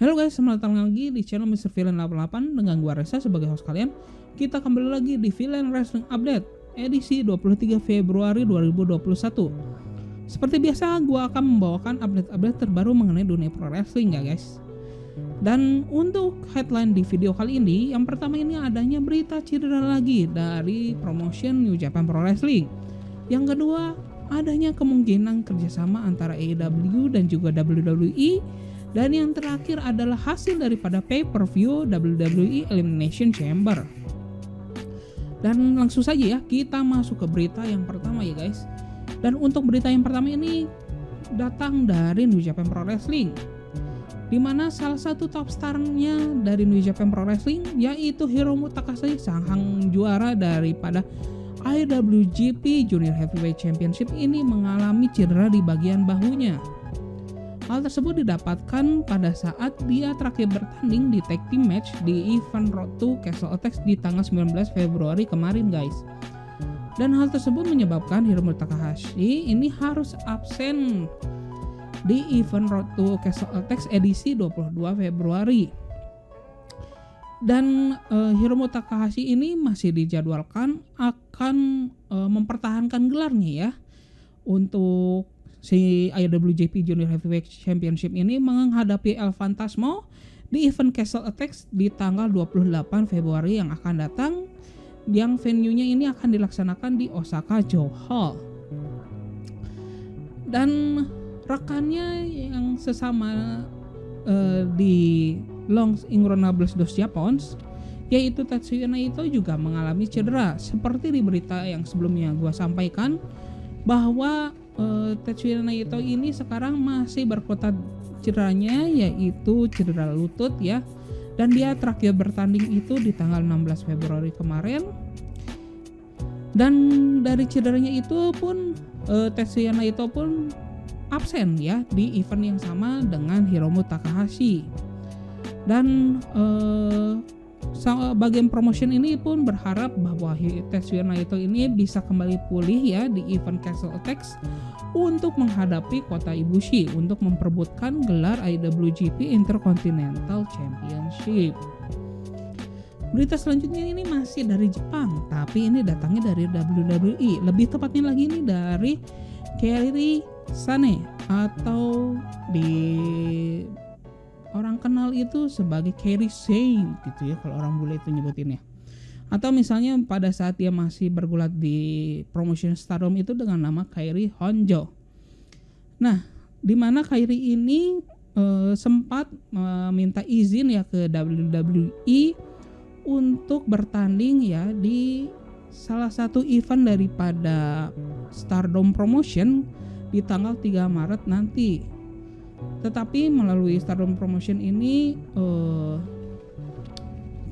Halo guys, selamat datang lagi di channel Mr. Villain 88 dengan gua Reza sebagai host kalian. Kita kembali lagi di Villain Wrestling Update edisi 23 Februari 2021. Seperti biasa, gua akan membawakan update-update terbaru mengenai dunia pro wrestling ya guys. Dan untuk headline di video kali ini, yang pertama ini adanya berita cedera lagi dari promotion New Japan Pro Wrestling. Yang kedua, adanya kemungkinan kerjasama antara AEW dan juga WWE. Dan yang terakhir adalah hasil daripada pay-per-view WWE Elimination Chamber. Dan langsung saja ya, kita masuk ke berita yang pertama ya guys. Dan untuk berita yang pertama ini datang dari New Japan Pro Wrestling, dimana salah satu top starnya dari New Japan Pro Wrestling yaitu Hiromu Takahashi, sang juara daripada IWGP Junior Heavyweight Championship ini mengalami cedera di bagian bahunya. Hal tersebut didapatkan pada saat dia terakhir bertanding di tag team match di event Road to Castle Attacks di tanggal 19 Februari kemarin guys. Dan hal tersebut menyebabkan Hiromu Takahashi ini harus absen di event Road to Castle Attacks edisi 22 Februari. Dan Hiromu Takahashi ini masih dijadwalkan akan mempertahankan gelarnya ya untuk si IWGP Junior Heavyweight Championship ini menghadapi El Phantasmo di event Castle Attacks di tanggal 28 Februari yang akan datang, yang venue-nya ini akan dilaksanakan di Osaka Joe Hall. Dan rekannya yang sesama di Long Ingobernables dos Japons yaitu Tetsuya Naito juga mengalami cedera. Seperti di berita yang sebelumnya gua sampaikan bahwa Tetsuya Naito ini sekarang masih berkutat cederanya, yaitu cedera lutut ya, dan dia terakhir bertanding itu di tanggal 16 Februari kemarin. Dan dari cederanya itu pun Tetsuya Naito pun absen ya di event yang sama dengan Hiromu Takahashi. Dan bagian promotion ini pun berharap bahwa Tetsuya Naito ini bisa kembali pulih ya di event Castle Attacks untuk menghadapi Kota Ibushi untuk memperebutkan gelar IWGP Intercontinental Championship. Berita selanjutnya ini masih dari Jepang, tapi ini datangnya dari WWE. Lebih tepatnya lagi ini dari Kairi Sane, atau di orang kenal itu sebagai Kairi Sane gitu ya kalau orang bule itu nyebutinnya. Atau misalnya pada saat dia masih bergulat di promotion Stardom itu dengan nama Kairi Honjo. Nah, di mana Kairi ini sempat meminta izin ya ke WWE untuk bertanding ya di salah satu event daripada Stardom Promotion di tanggal 3 Maret nanti. Tetapi melalui Stardom Promotion ini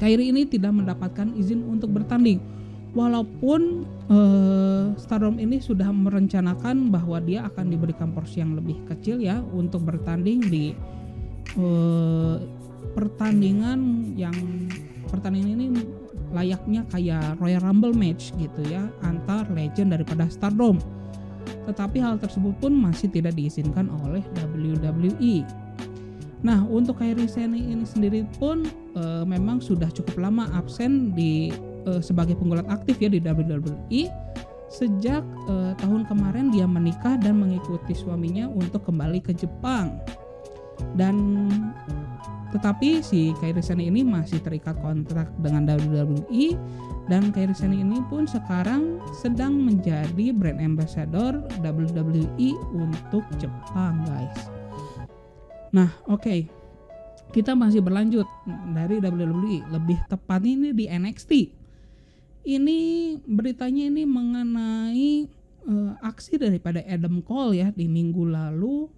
Kairi ini tidak mendapatkan izin untuk bertanding. Walaupun Stardom ini sudah merencanakan bahwa dia akan diberikan porsi yang lebih kecil ya untuk bertanding di pertandingan ini layaknya kayak Royal Rumble match gitu ya, antar legend daripada Stardom. Tetapi hal tersebut pun masih tidak diizinkan oleh WWE. Nah, untuk Kairi Sane ini sendiri pun memang sudah cukup lama absen di sebagai penggulat aktif ya di WWE. Sejak tahun kemarin dia menikah dan mengikuti suaminya untuk kembali ke Jepang. Dan tetapi si Kairi Sane ini masih terikat kontrak dengan WWE. Dan Kairi Sane ini pun sekarang sedang menjadi brand ambassador WWE untuk Jepang guys. Nah oke, kita masih berlanjut dari WWE, lebih tepatnya ini di NXT. Ini beritanya ini mengenai aksi daripada Adam Cole ya di minggu lalu,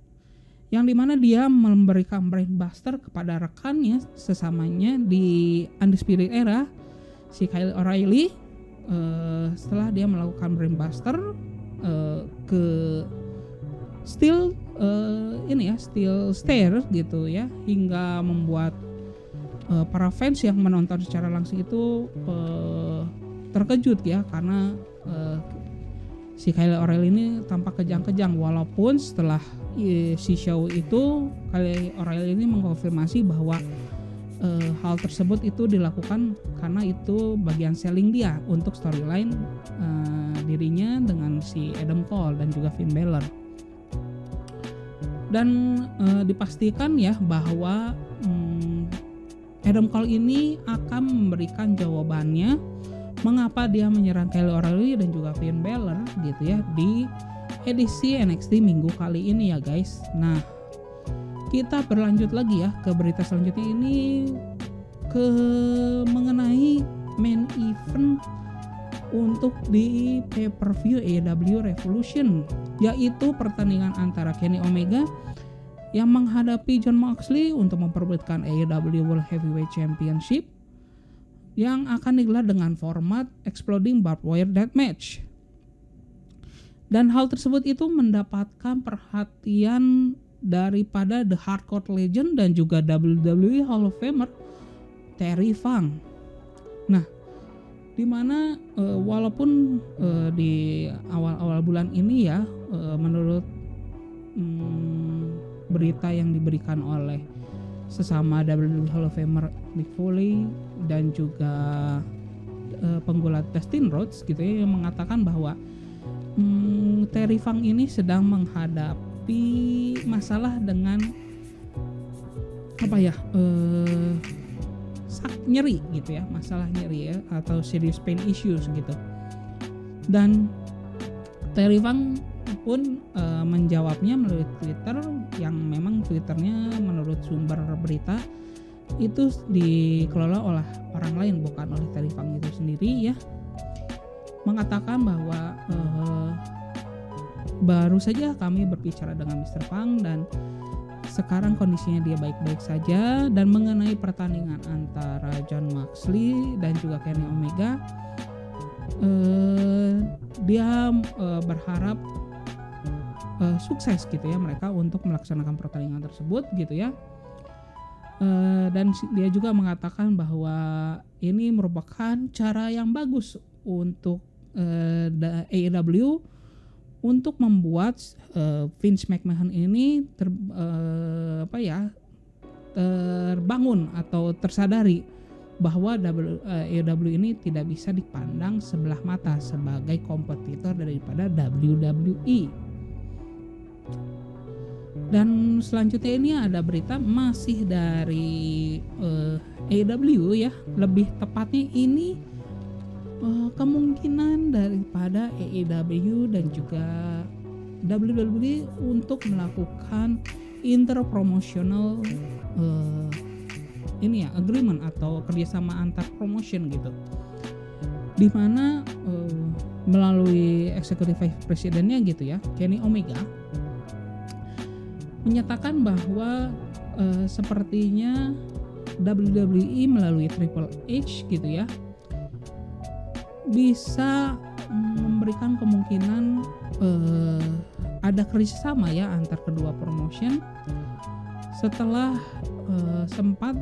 yang dimana dia memberikan brainbuster kepada rekannya sesamanya di Undisputed Era, si Kyle O'Reilly, setelah dia melakukan brainbuster ke steel stair gitu ya, hingga membuat para fans yang menonton secara langsung itu terkejut ya, karena si Kyle O'Reilly ini tampak kejang-kejang, walaupun setelah si show itu Kyle O'Reilly ini mengkonfirmasi bahwa hal tersebut itu dilakukan karena itu bagian selling dia untuk storyline dirinya dengan si Adam Cole dan juga Finn Balor. Dan dipastikan ya bahwa Adam Cole ini akan memberikan jawabannya mengapa dia menyerang Kyle O'Reilly dan juga Finn Balor gitu ya di edisi NXT minggu kali ini ya guys. Nah, kita berlanjut lagi ya ke berita selanjutnya ini ke mengenai main event untuk di pay-per-view AEW Revolution, yaitu pertandingan antara Kenny Omega yang menghadapi Jon Moxley untuk memperebutkan AEW World Heavyweight Championship yang akan digelar dengan format Exploding Barbed Wire Deathmatch. Dan hal tersebut itu mendapatkan perhatian daripada The Hardcore Legend dan juga WWE Hall of Famer Terry Funk. Nah, dimana walaupun di awal-awal bulan ini ya, menurut berita yang diberikan oleh sesama WWE Hall of Famer Mick Foley dan juga penggulat Dustin Rhodes gitu ya, yang mengatakan bahwa Terry Funk ini sedang menghadapi masalah dengan nyeri gitu ya, masalah nyeri ya, atau serious pain issues gitu. Dan Terry Funk pun menjawabnya melalui Twitter, yang memang Twitternya menurut sumber berita itu dikelola oleh orang lain, bukan oleh Terry Funk itu sendiri ya, mengatakan bahwa baru saja kami berbicara dengan Mr. Funk dan sekarang kondisinya dia baik-baik saja. Dan mengenai pertandingan antara Jon Moxley dan juga Kenny Omega, dia berharap sukses gitu ya mereka untuk melaksanakan pertandingan tersebut gitu ya. Dan dia juga mengatakan bahwa ini merupakan cara yang bagus untuk AEW untuk membuat Vince McMahon ini terbangun atau tersadari bahwa AEW ini tidak bisa dipandang sebelah mata sebagai kompetitor daripada WWE. Dan selanjutnya ini ada berita masih dari AEW ya, lebih tepatnya ini kemungkinan daripada AEW dan juga WWE untuk melakukan interpromotional agreement atau kerjasama antar promotion gitu, dimana melalui executive vice presidennya gitu ya, Kenny Omega menyatakan bahwa sepertinya WWE melalui Triple H gitu ya bisa memberikan kemungkinan ada kerjasama ya antar kedua promotion setelah sempat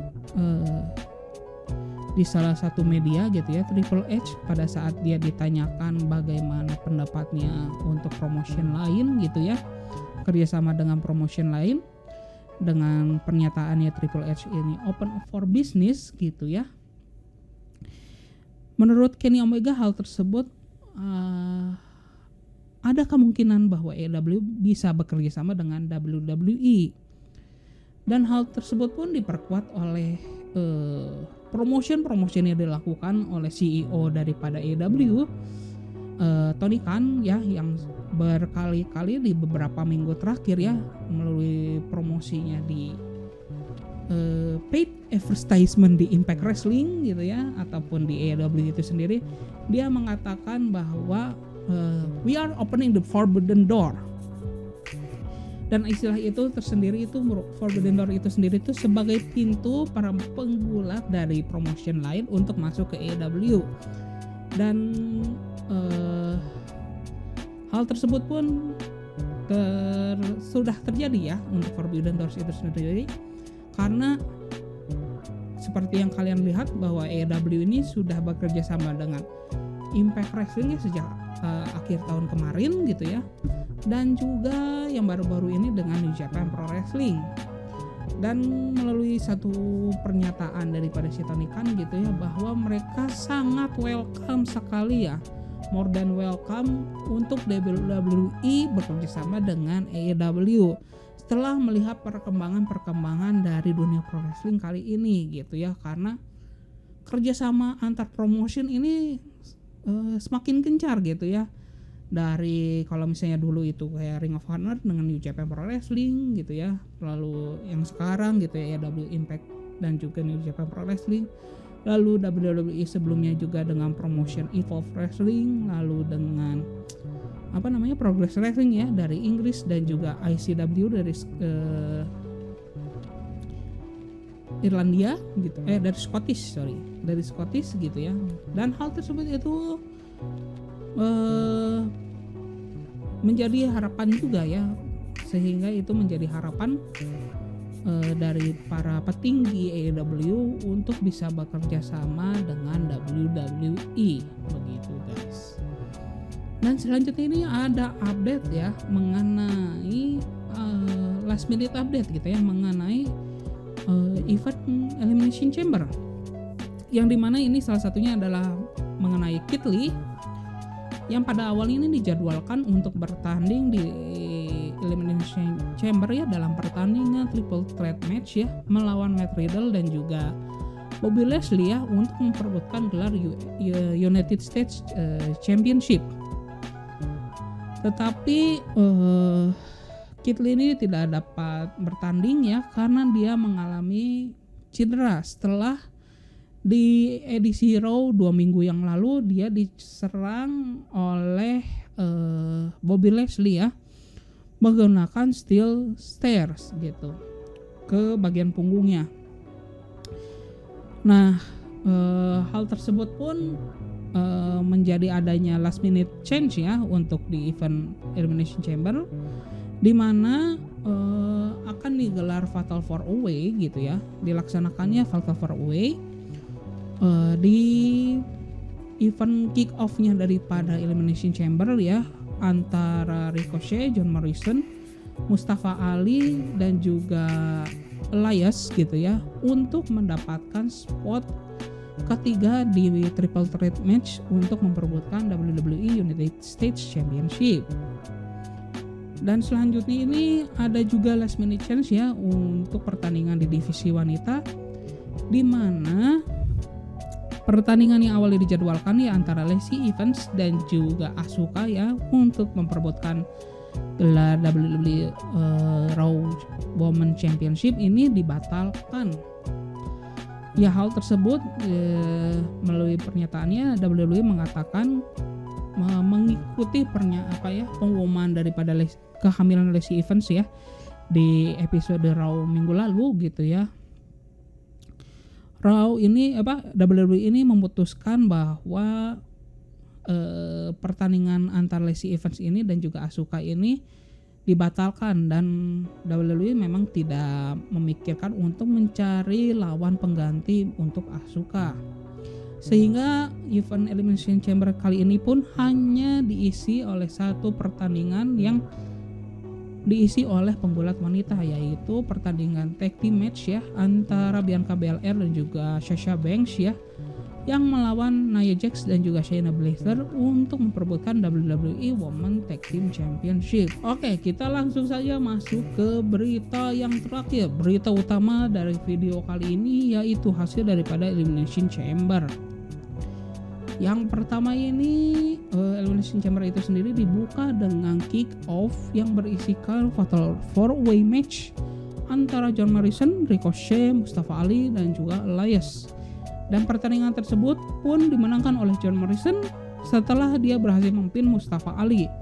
di salah satu media gitu ya, Triple H pada saat dia ditanyakan bagaimana pendapatnya untuk promotion lain gitu ya, kerjasama dengan promotion lain, dengan pernyataannya Triple H ini open for business gitu ya. Menurut Kenny Omega hal tersebut ada kemungkinan bahwa AEW bisa bekerja sama dengan WWE, dan hal tersebut pun diperkuat oleh promotion yang dilakukan oleh CEO daripada AEW, Tony Khan ya, yang berkali-kali di beberapa minggu terakhir ya melalui promosinya di paid advertisement di Impact Wrestling gitu ya, ataupun di AEW itu sendiri, dia mengatakan bahwa we are opening the forbidden door. Dan istilah itu tersendiri itu, forbidden door itu sendiri itu sebagai pintu para penggulat dari promotion lain untuk masuk ke AEW. Dan hal tersebut pun sudah terjadi ya untuk forbidden doors itu sendiri, karena seperti yang kalian lihat bahwa AEW ini sudah bekerja sama dengan Impact Wrestling sejak akhir tahun kemarin gitu ya, dan juga yang baru-baru ini dengan New Japan Pro Wrestling. Dan melalui satu pernyataan daripada si Tony Khan gitu ya, bahwa mereka sangat welcome sekali ya, more than welcome untuk WWE bekerjasama dengan AEW setelah melihat perkembangan dari dunia pro wrestling kali ini gitu ya, karena kerjasama antar promotion ini semakin gencar gitu ya. Dari kalau misalnya dulu itu kayak Ring of Honor dengan New Japan Pro Wrestling gitu ya, lalu yang sekarang gitu ya AEW Impact dan juga New Japan Pro Wrestling, lalu WWE sebelumnya juga dengan promotion Evolve Wrestling, lalu dengan Progress Wrestling ya dari Inggris, dan juga ICW dari Irlandia gitu, dari Scottish gitu ya. Dan hal tersebut itu menjadi harapan juga ya, sehingga itu menjadi harapan dari para petinggi AEW untuk bisa bekerja sama dengan WWE begitu guys. Dan selanjutnya ini ada update ya mengenai last minute update gitu ya, mengenai event Elimination Chamber, yang dimana ini salah satunya adalah mengenai Keith Lee yang pada awal ini dijadwalkan untuk bertanding di Elimination Chamber ya, dalam pertandingan triple threat match ya, melawan Matt Riddle dan juga Bobby Lashley ya, untuk memperebutkan gelar United States Championship. Tetapi Keith Lee ini tidak dapat bertanding ya, karena dia mengalami cedera setelah di edisi Raw 2 minggu yang lalu dia diserang oleh Bobby Lashley ya, menggunakan steel stairs gitu ke bagian punggungnya. Nah, hal tersebut pun menjadi adanya last minute change ya untuk di event Elimination Chamber, di mana akan digelar Fatal 4-Way gitu ya, dilaksanakannya Fatal 4-Way di event kick off-nya daripada Elimination Chamber ya, antara Ricochet, John Morrison, Mustafa Ali dan juga Elias gitu ya, untuk mendapatkan spot ketiga di triple threat match untuk memperebutkan WWE United States Championship. Dan selanjutnya ini ada juga last minute chance ya untuk pertandingan di divisi wanita, di mana pertandingan yang awalnya dijadwalkan ya antara Lacey Evans dan juga Asuka ya, untuk memperebutkan gelar WWE Raw Women Championship ini dibatalkan. Ya, hal tersebut melalui pernyataannya WWE mengatakan mengikuti pengumuman daripada kehamilan Lacey Evans ya di episode Raw minggu lalu gitu ya. WWE ini memutuskan bahwa pertandingan antar Lacey Evans ini dan juga Asuka ini dibatalkan, dan WWE memang tidak memikirkan untuk mencari lawan pengganti untuk Asuka, sehingga event Elimination Chamber kali ini pun hanya diisi oleh satu pertandingan yang diisi oleh penggulat wanita, yaitu pertandingan tag team match ya antara Bianca Belair dan juga Sasha Banks ya, yang melawan Nia Jax dan juga Shayna Baszler untuk memperebutkan WWE Women Tag Team Championship. Oke, kita langsung saja masuk ke berita yang terakhir, berita utama dari video kali ini, yaitu hasil daripada Elimination Chamber. Yang pertama ini Elimination Chamber itu sendiri dibuka dengan kick off yang berisikan Fatal 4-Way match antara John Morrison, Ricochet, Mustafa Ali dan juga Elias. Dan pertandingan tersebut pun dimenangkan oleh John Morrison setelah dia berhasil memimpin Mustafa Ali,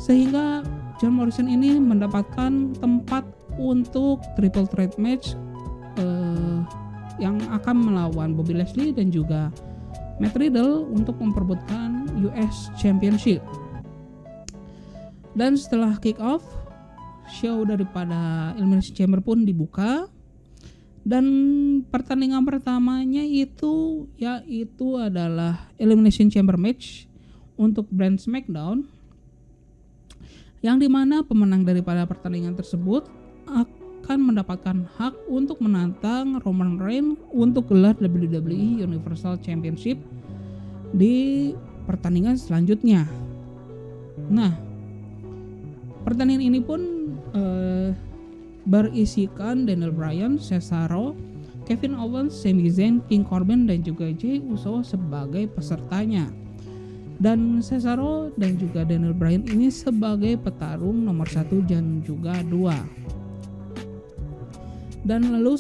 sehingga John Morrison ini mendapatkan tempat untuk triple threat match yang akan melawan Bobby Lashley dan juga Matt Riddle untuk memperebutkan US Championship. Dan setelah kick off, show daripada Elimination Chamber pun dibuka, dan pertandingan pertamanya itu yaitu adalah Elimination Chamber match untuk brand SmackDown, yang dimana pemenang daripada pertandingan tersebut akan mendapatkan hak untuk menantang Roman Reigns untuk gelar WWE Universal Championship di pertandingan selanjutnya. Nah, pertandingan ini pun berisikan Daniel Bryan, Cesaro, Kevin Owens, Sami Zayn, King Corbin, dan juga Jey Uso sebagai pesertanya. Dan Cesaro dan juga Daniel Bryan ini sebagai petarung nomor 1 dan juga 2. Dan lalu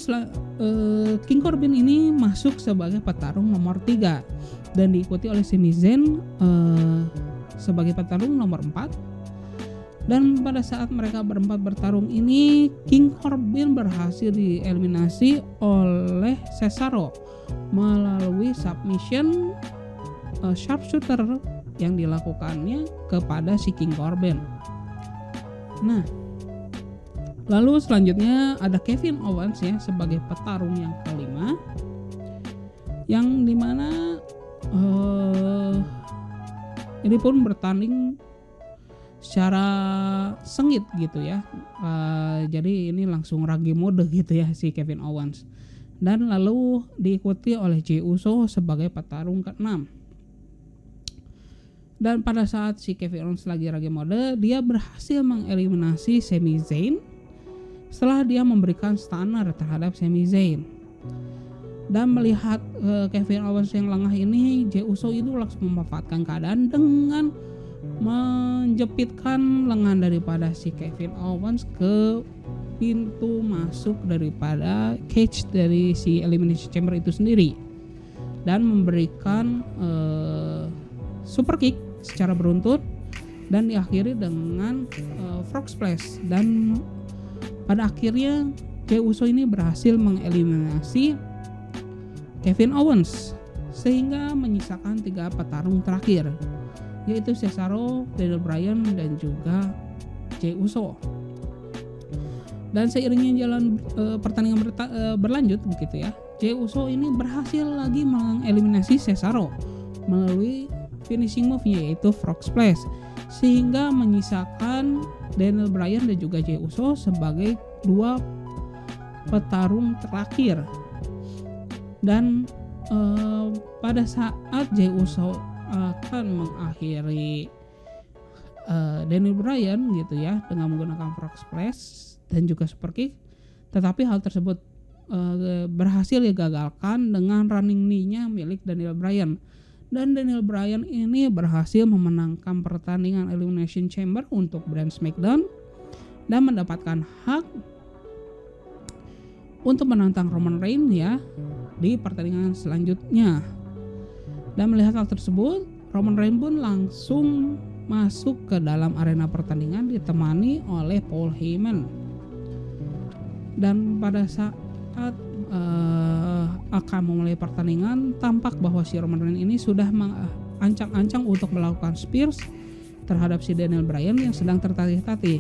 King Corbin ini masuk sebagai petarung nomor 3 dan diikuti oleh Sami Zayn sebagai petarung nomor 4. Dan pada saat mereka berempat bertarung ini, King Corbin berhasil dieliminasi oleh Cesaro melalui submission sharpshooter yang dilakukannya kepada si King Corbin. Nah, lalu selanjutnya ada Kevin Owens ya sebagai petarung yang kelima, yang dimana ini pun bertanding secara sengit gitu ya. Jadi ini langsung rage mode gitu ya si Kevin Owens. Dan lalu diikuti oleh Jey Uso sebagai petarung ke-6. Dan pada saat si Kevin Owens lagi rage mode, dia berhasil mengeliminasi Sami Zayn setelah dia memberikan stunner terhadap Sami Zayn. Dan melihat Kevin Owens yang lengah ini, Jey Uso itu langsung memanfaatkan keadaan dengan menjepitkan lengan daripada si Kevin Owens ke pintu masuk daripada cage dari si Elimination Chamber itu sendiri, dan memberikan super kick secara beruntun dan diakhiri dengan frog splash. Dan pada akhirnya Jey Uso ini berhasil mengeliminasi Kevin Owens sehingga menyisakan 3 petarung terakhir, yaitu Cesaro, Daniel Bryan, dan juga Jey Uso. Dan seiringnya jalan pertandingan berlanjut begitu ya, Jey Uso ini berhasil lagi mengeliminasi Cesaro melalui finishing move-nya yaitu frog splash, sehingga menyisakan Daniel Bryan dan juga Jey Uso sebagai 2 petarung terakhir. Dan pada saat Jey Uso akan mengakhiri Daniel Bryan gitu ya dengan menggunakan frog splash dan juga super kick, tetapi hal tersebut berhasil digagalkan dengan running knee-nya milik Daniel Bryan. Dan Daniel Bryan ini berhasil memenangkan pertandingan Elimination Chamber untuk brand SmackDown dan mendapatkan hak untuk menantang Roman Reigns ya di pertandingan selanjutnya. Dan melihat hal tersebut, Roman Reigns pun langsung masuk ke dalam arena pertandingan ditemani oleh Paul Heyman. Dan pada saat akan memulai pertandingan, tampak bahwa si Roman Reigns ini sudah mengancang-ancang untuk melakukan spears terhadap si Daniel Bryan yang sedang tertatih-tatih.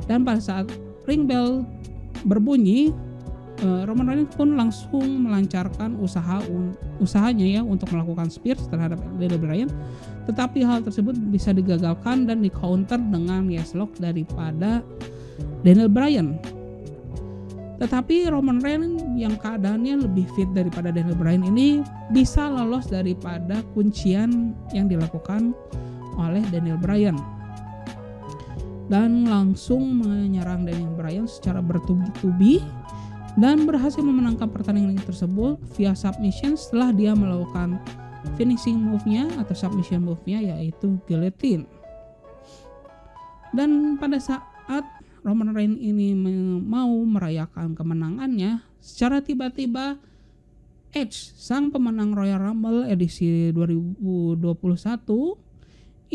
Dan pada saat ring bell berbunyi, Roman Reigns pun langsung melancarkan usahanya ya untuk melakukan spears terhadap Daniel Bryan, tetapi hal tersebut bisa digagalkan dan di counter dengan yes lock daripada Daniel Bryan. Tetapi Roman Reigns yang keadaannya lebih fit daripada Daniel Bryan ini bisa lolos daripada kuncian yang dilakukan oleh Daniel Bryan dan langsung menyerang Daniel Bryan secara bertubi-tubi dan berhasil memenangkan pertandingan tersebut via submission setelah dia melakukan finishing move-nya atau submission move-nya yaitu guillotine. Dan pada saat Roman Reigns ini mau merayakan kemenangannya, secara tiba-tiba Edge, sang pemenang Royal Rumble edisi 2021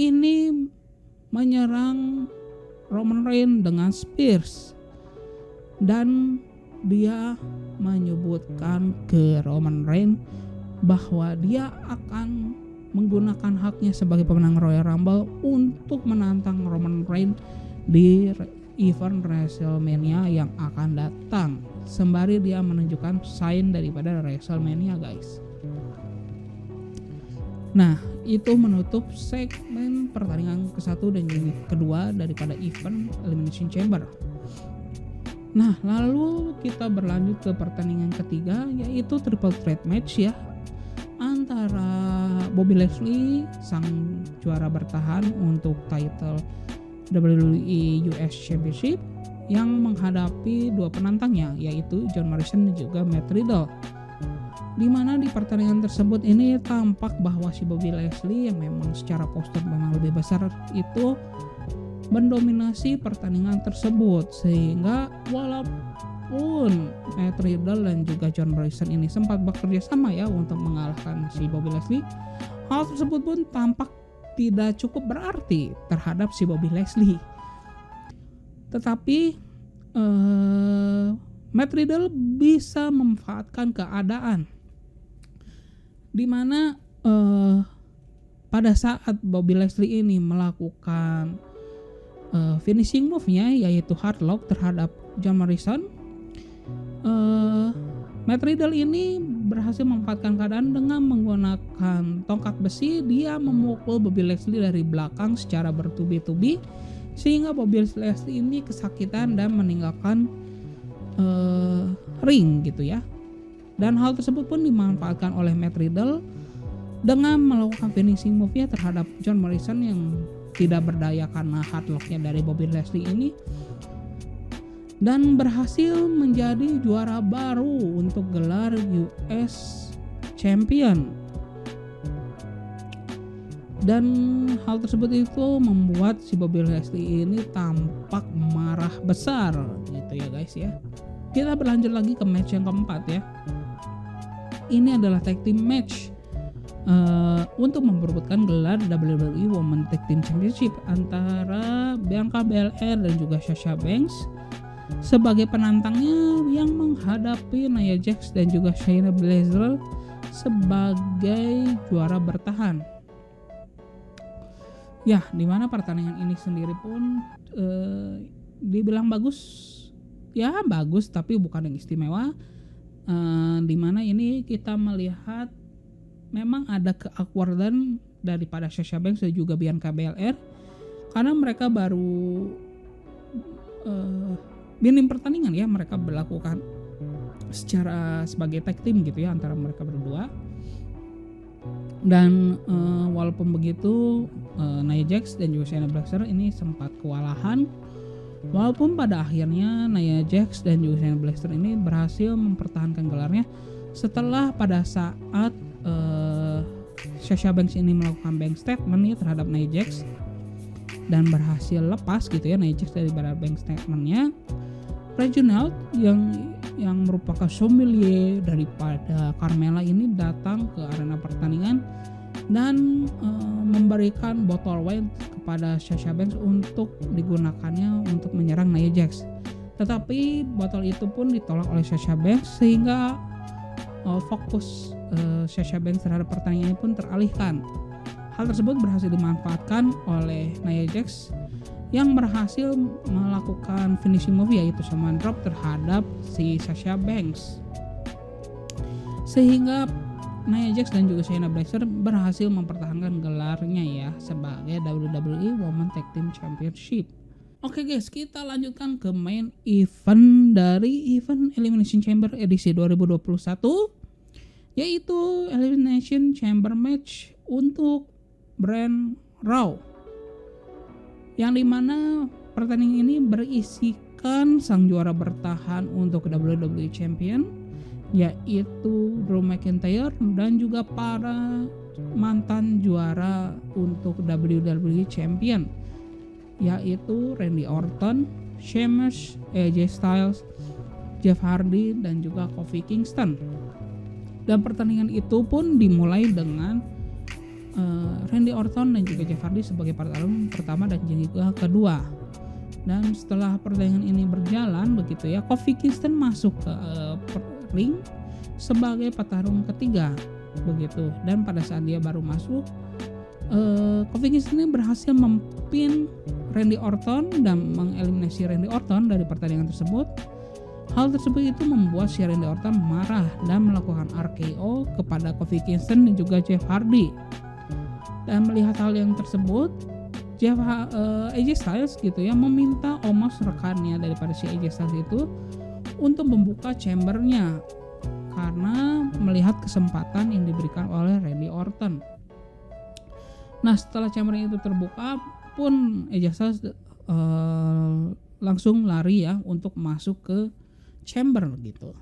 ini menyerang Roman Reigns dengan spears, dan dia menyebutkan ke Roman Reigns bahwa dia akan menggunakan haknya sebagai pemenang Royal Rumble untuk menantang Roman Reigns di event WrestleMania yang akan datang, sembari dia menunjukkan sign daripada WrestleMania guys. Nah, itu menutup segmen pertandingan ke-1 dan kedua daripada event Elimination Chamber. Nah, lalu kita berlanjut ke pertandingan ketiga, yaitu triple threat match ya, antara Bobby Lashley, sang juara bertahan untuk title WWE US Championship, yang menghadapi dua penantangnya, yaitu John Morrison dan juga Matt Riddle. Di mana di pertandingan tersebut ini tampak bahwa si Bobby Lashley yang memang secara postur memang lebih besar itu mendominasi pertandingan tersebut, sehingga walaupun Matt Riddle dan juga John Morrison ini sempat bekerja sama ya untuk mengalahkan si Bobby Lashley, hal tersebut pun tampak tidak cukup berarti terhadap si Bobby Lashley. Tetapi Matt Riddle bisa memanfaatkan keadaan di mana pada saat Bobby Lashley ini melakukan finishing move-nya, yaitu hardlock terhadap John Morrison, Matt Riddle ini berhasil memanfaatkan keadaan dengan menggunakan tongkat besi. Dia memukul Bobby Lashley dari belakang secara bertubi-tubi, sehingga Bobby Lashley ini kesakitan dan meninggalkan ring gitu ya. Dan hal tersebut pun dimanfaatkan oleh Matt Riddle dengan melakukan finishing move-nya terhadap John Morrison yang tidak berdaya karena hardlock-nya dari Bobby Lashley ini, dan berhasil menjadi juara baru untuk gelar US Champion. Dan hal tersebut itu membuat si Bobby Lashley ini tampak marah besar gitu ya guys ya. Kita berlanjut lagi ke match yang keempat ya. Ini adalah tag team match untuk memperebutkan gelar WWE Women's Tag Team Championship antara Bianca Belair dan juga Sasha Banks sebagai penantangnya yang menghadapi Nia Jax dan juga Shayna Baszler sebagai juara bertahan. Ya, dimana pertandingan ini sendiri pun dibilang bagus, ya bagus tapi bukan yang istimewa. Dimana ini kita melihat memang ada keawkwardan daripada Sasha Banks dan juga Bianca Belair karena mereka baru minim pertandingan ya, mereka berlakukan secara sebagai tag team gitu ya antara mereka berdua. Dan walaupun begitu Nia Jax dan juga Shayna Baszler ini sempat kewalahan, walaupun pada akhirnya Nia Jax dan juga Shayna Baszler ini berhasil mempertahankan gelarnya setelah pada saat Sasha Banks ini melakukan bank statement ya terhadap Nia Jax dan berhasil lepas gitu ya Nia Jax dari bank statementnya. Reginald yang merupakan sommelier daripada Carmella ini datang ke arena pertandingan dan memberikan botol wine kepada Sasha Banks untuk digunakannya untuk menyerang Nia Jax. Tetapi botol itu pun ditolak oleh Sasha Banks sehingga fokus Sasha Banks terhadap pertandingan ini pun teralihkan. Hal tersebut berhasil dimanfaatkan oleh Nia Jax yang berhasil melakukan finishing move yaitu Samoan drop terhadap si Sasha Banks, sehingga Nia Jax dan juga Shayna Baszler berhasil mempertahankan gelarnya ya sebagai WWE Women's Tag Team Championship. Oke guys, kita lanjutkan ke main event dari event Elimination Chamber edisi 2021, yaitu Elimination Chamber match untuk brand Raw, yang dimana pertandingan ini berisikan sang juara bertahan untuk WWE Champion yaitu Drew McIntyre dan juga para mantan juara untuk WWE Champion yaitu Randy Orton, Sheamus, AJ Styles, Jeff Hardy dan juga Kofi Kingston. Dan pertandingan itu pun dimulai dengan Randy Orton dan juga Jeff Hardy sebagai petarung pertama dan juga kedua. Dan setelah pertandingan ini berjalan begitu ya, Kofi Kingston masuk ke ring sebagai petarung ketiga begitu. Dan pada saat dia baru masuk, Kofi Kingston ini berhasil mempin Randy Orton dan mengeliminasi Randy Orton dari pertandingan tersebut. Hal tersebut itu membuat si Randy Orton marah dan melakukan RKO kepada Kofi Kingston dan juga Jeff Hardy. Dan melihat hal yang tersebut, AJ Styles gitu ya meminta Omos rekannya daripada si AJ Styles itu untuk membuka chambernya karena melihat kesempatan yang diberikan oleh Randy Orton. Nah, setelah chamber itu terbuka pun AJ Styles langsung lari ya untuk masuk ke chamber gitu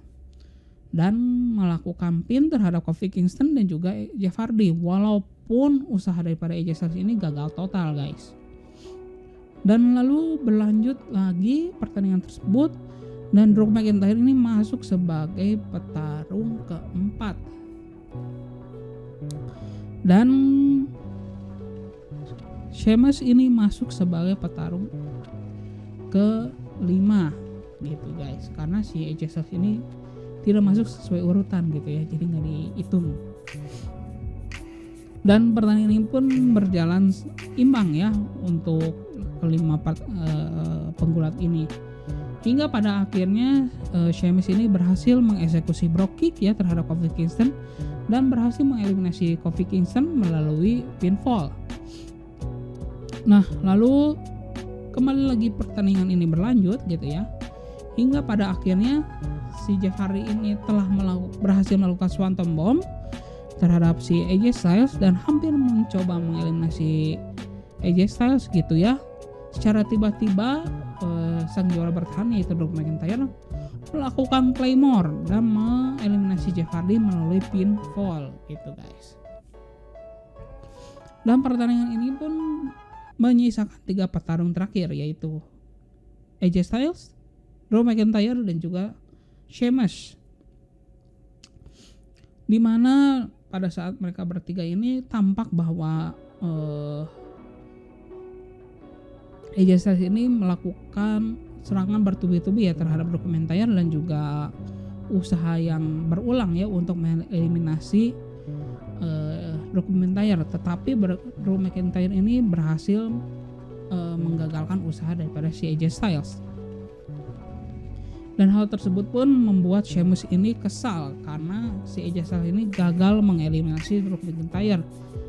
dan melakukan pin terhadap Kofi Kingston dan juga Jeff Hardy, walaupun usaha daripada AJ Styles ini gagal total guys. Dan lalu berlanjut lagi pertandingan tersebut dan Drew McIntyre ini masuk sebagai petarung keempat dan Sheamus ini masuk sebagai petarung ke-5 gitu guys, karena si AJ Styles ini tidak masuk sesuai urutan gitu ya, jadi nggak dihitung. Dan pertandingan ini pun berjalan imbang ya untuk kelima penggulat ini, hingga pada akhirnya Sheamus ini berhasil mengeksekusi Brogue Kick ya terhadap Kofi Kingston dan berhasil mengeliminasi Kofi Kingston melalui pinfall. Nah, lalu kembali lagi pertandingan ini berlanjut gitu ya, hingga pada akhirnya si Jeff Hardy ini telah berhasil melakukan Swanton Bomb terhadap si AJ Styles dan hampir mencoba mengeliminasi AJ Styles gitu ya. Secara tiba-tiba sang juara bertahan yaitu Drew McIntyre melakukan Claymore dan mengeliminasi Jeff Hardy melalui pinfall gitu guys. Dan pertandingan ini pun menyisakan 3 petarung terakhir yaitu AJ Styles, Drew McIntyre dan juga Sheamus. Dimana pada saat mereka bertiga ini tampak bahwa AJ Styles ini melakukan serangan bertubi-tubi ya terhadap Drew McIntyre dan juga usaha yang berulang ya untuk mengeliminasi Drew McIntyre, tetapi Drew McIntyre ini berhasil menggagalkan usaha daripada si AJ Styles. Dan hal tersebut pun membuat Sheamus ini kesal karena si AJ Styles ini gagal mengeliminasi Drew McIntyre,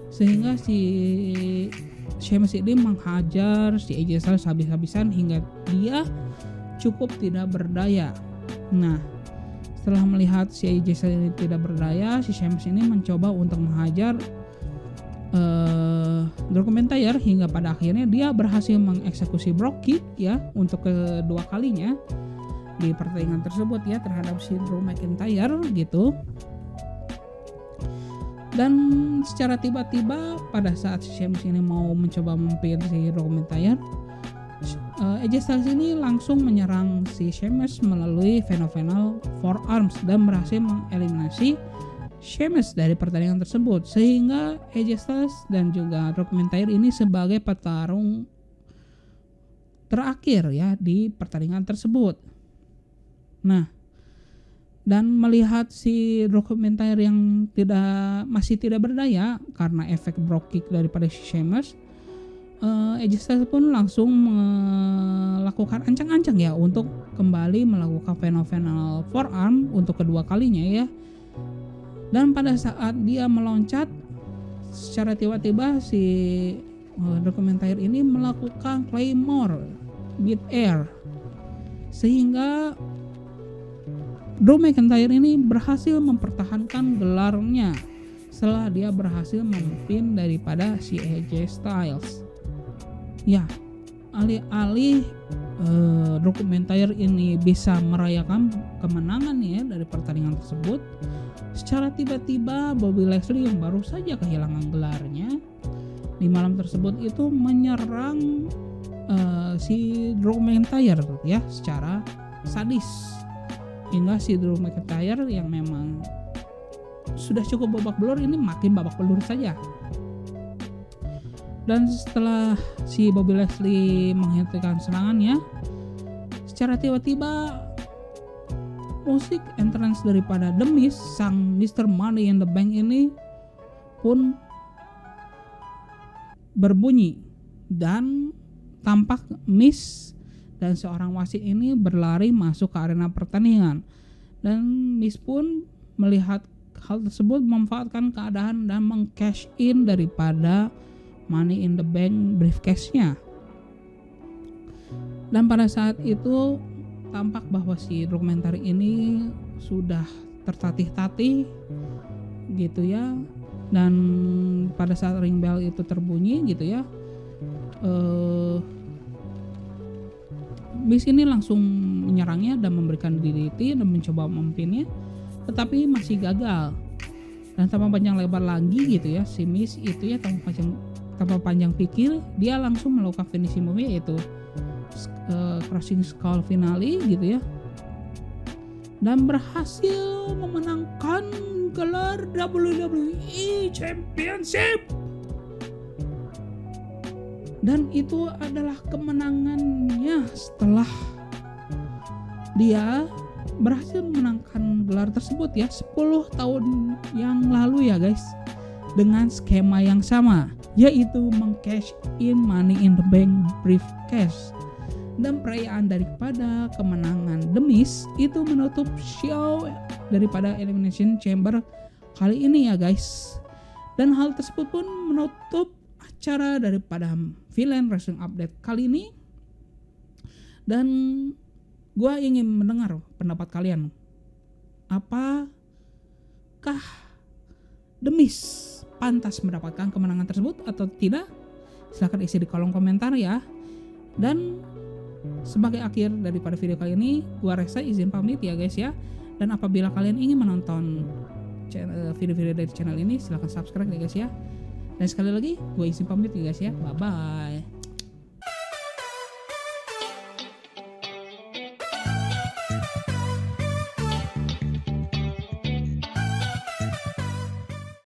sehingga si Sheamus ini menghajar si AJ Styles habis-habisan hingga dia cukup tidak berdaya. Nah, setelah melihat si AJ Styles ini tidak berdaya, si Sheamus ini mencoba untuk menghajar Drew McIntyre hingga pada akhirnya dia berhasil mengeksekusi Brogue Kick ya untuk kedua kalinya di pertandingan tersebut ya terhadap si Drew McIntyre gitu. Dan secara tiba-tiba pada saat Sheamus ini mau mencoba mempin si Drew McIntyre, AJ Styles ini langsung menyerang si Sheamus melalui fenomenal forearms dan berhasil mengeliminasi Sheamus dari pertandingan tersebut, sehingga AJ Styles dan juga Drew McIntyre ini sebagai petarung terakhir ya di pertandingan tersebut. Nah, dan melihat si Drew McIntyre yang masih tidak berdaya karena efek Brogue Kick daripada Sheamus, AJ Styles pun langsung melakukan ancang-ancang ya untuk kembali melakukan fenomenal forearm untuk kedua kalinya ya. Dan pada saat dia meloncat, secara tiba-tiba si Drew McIntyre ini melakukan Claymore mid-air, sehingga Drew McIntyre ini berhasil mempertahankan gelarnya setelah dia berhasil memimpin daripada si AJ Styles. Ya, alih-alih Drew McIntyre ini bisa merayakan kemenangan ya dari pertandingan tersebut, secara tiba-tiba Bobby Lashley yang baru saja kehilangan gelarnya di malam tersebut itu menyerang si Drew McIntyre ya secara sadis, hingga si Drew McIntyre yang memang sudah cukup babak belur ini makin babak belur saja. Dan setelah si Bobby Lashley menghentikan serangannya, secara tiba-tiba musik entrance daripada The Miz, sang Mr. Money in the Bank ini pun berbunyi dan tampak Miz dan seorang wasit ini berlari masuk ke arena pertandingan. Dan Miz pun melihat hal tersebut memanfaatkan keadaan dan meng-cash in daripada Money in the Bank briefcase-nya. Dan pada saat itu tampak bahwa si dokumenter ini sudah tertatih-tatih gitu ya. Dan pada saat ring bell itu terbunyi gitu ya, Miss ini langsung menyerangnya dan memberikan DDT dan mencoba memimpinnya, tetapi masih gagal. Dan tanpa panjang lebar lagi gitu ya, si Miss itu ya tanpa panjang pikir, dia langsung melakukan finishing move, yaitu Crushing Skull Finale gitu ya, dan berhasil memenangkan gelar WWE Championship. Dan itu adalah kemenangannya setelah dia berhasil memenangkan gelar tersebut ya 10 tahun yang lalu ya guys, dengan skema yang sama, yaitu meng-cash in Money in the Bank briefcase. Dan perayaan daripada kemenangan The Miz itu menutup show daripada Elimination Chamber kali ini ya guys. Dan hal tersebut pun menutup acara daripada Villain Wrestling Update kali ini. Dan gue ingin mendengar pendapat kalian. Apakah The Miz pantas mendapatkan kemenangan tersebut atau tidak? Silahkan isi di kolom komentar ya. Dan sebagai akhir daripada video kali ini, gua Reza izin pamit ya guys ya. Dan apabila kalian ingin menonton video-video dari channel ini, silahkan subscribe ya guys ya. Dan sekali lagi, gue izin pamit ya guys ya. Bye bye.